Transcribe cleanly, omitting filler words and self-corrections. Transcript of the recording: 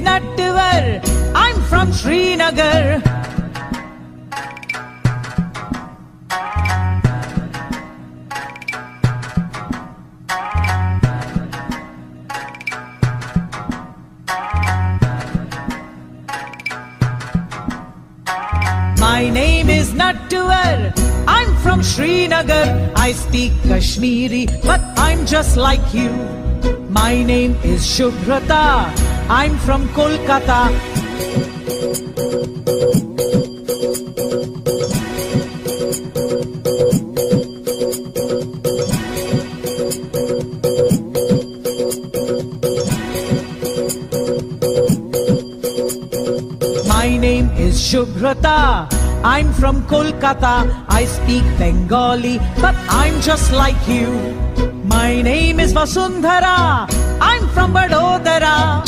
Nattivar. I'm from Srinagar. My name is Nattivar. I'm from Srinagar. I speak Kashmiri, but I'm just like you. My name is Shubhrata. I'm from Kolkata. My name is Shubhrata. I'm from Kolkata. I speak Bengali, but I'm just like you. My name is Vasundhara. I'm from Vadodara.